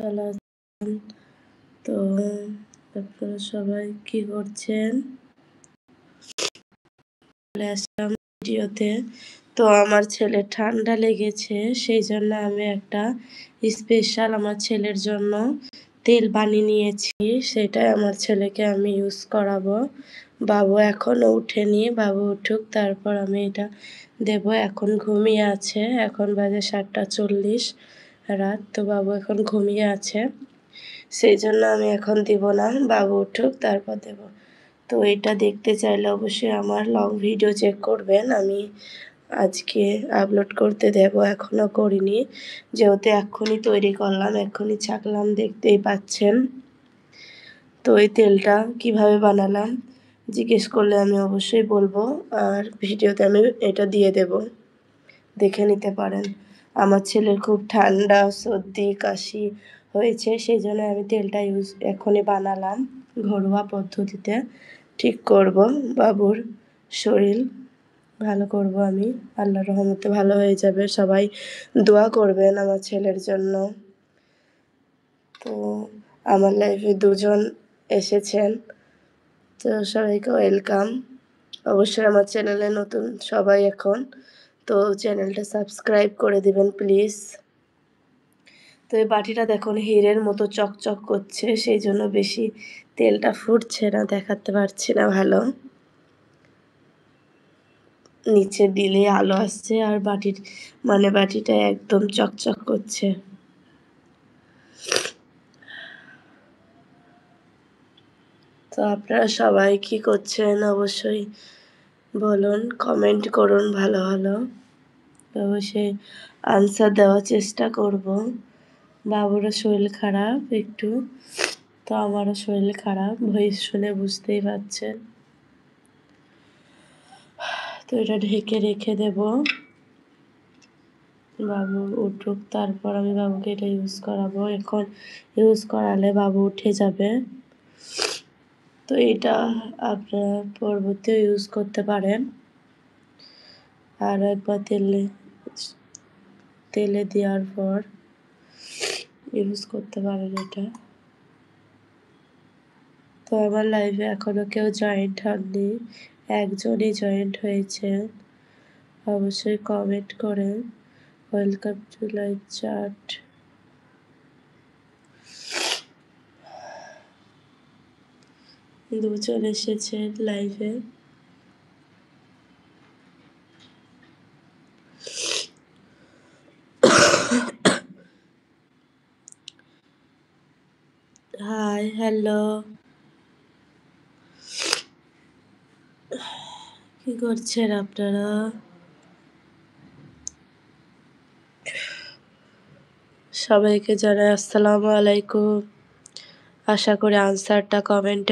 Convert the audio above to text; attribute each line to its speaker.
Speaker 1: ভালো আছেন? তো আপনারা সবাই কি করছেন? চলে আসলাম ভিডিওতে। তো আমার ছেলের ঠান্ডা লেগেছে, সেই জন্য আমি একটা স্পেশাল আমার ছেলের জন্য তেল বানিয়ে নিয়েছি। সেটাই আমার ছেলেকে আমি ইউজ করাবো। বাবু এখনও উঠেনি, বাবু উঠুক তারপর আমি এটা দেবো। এখন ঘুমিয়ে আছে, এখন বাজে 7:40 রাত। তো বাবু এখন ঘুমিয়ে আছে, সেই জন্য আমি এখন দিব না, বাবু উঠুক তারপর দেব। তো এটা দেখতে চাইলে অবশ্যই আমার লং ভিডিও চেক করবেন। আমি আজকে আপলোড করতে দেব, এখনও করিনি, যেহেতু এক্ষুনি তৈরি করলাম, এক্ষুনি ছাকলাম, দেখতেই পাচ্ছেন। তো এই তেলটা কিভাবে বানালাম জিজ্ঞেস করলে আমি অবশ্যই বলবো, আর ভিডিওতে আমি এটা দিয়ে দেব, দেখে নিতে পারেন। আমার ছেলের খুব ঠান্ডা, সর্দি, কাশি হয়েছে, সেই জন্য আমি তেলটা এখনই বানালাম, ঘরোয়া পদ্ধতিতে ঠিক করব, বাবুর শরীর ভালো করব আমি। আল্লাহর রহমতে ভালো হয়ে যাবে। সবাই দোয়া করবেন আমার ছেলের জন্য। তো আমার লাইফে দুজন এসেছেন, তো সবাইকে ওয়েলকাম। অবশ্যই আমার চ্যানেলে নতুন সবাই এখন, তো চ্যানেলটা সাবস্ক্রাইব করে দিবেন প্লিজ। তো এই বাটিটা দেখুন হীরের মতো চকচক করছে, সেই জন্য বেশি তেলটা ফুটছে না, দেখাতে পারছি না ভালো। নিচে দিলে আলো আসছে, আর বাটিটা একদম চকচক করছে। তো আপনারা সবাই কি করছেন অবশ্যই বলুন, কমেন্ট করুন ভালো ভালো, অবশ্যই আনসার দেওয়ার চেষ্টা করব। বাবুরও শরীর খারাপ একটু, তো আমারও শরীর খারাপ, ভয়েস শুনে বুঝতেই পারছেন। তো এটা ঢেকে রেখে দেব, বাবু উঠুক তারপর আমি বাবুকে এটা ইউজ করাবো। এখন ইউজ করালে বাবু উঠে যাবে। তো এটা আপনারা পরবর্তীও ইউজ করতে পারেন, আর একবার তেলে দেওয়ার পর ইউজ করতে পারেন এটা। তো আমার লাইফে এখনও কেউ জয়েন্ট হননি, একজনই জয়েন্ট হয়েছে। অবশ্যই কমেন্ট করে ওয়েলকাম টু লাইভ চ্যাট। দুজন এসেছেন লাইভে। হাই, হ্যালো, কি করছেন আপনারা? সবাইকে জানাই আসসালামু আলাইকুম। আশা করি আনসারটা কমেন্টে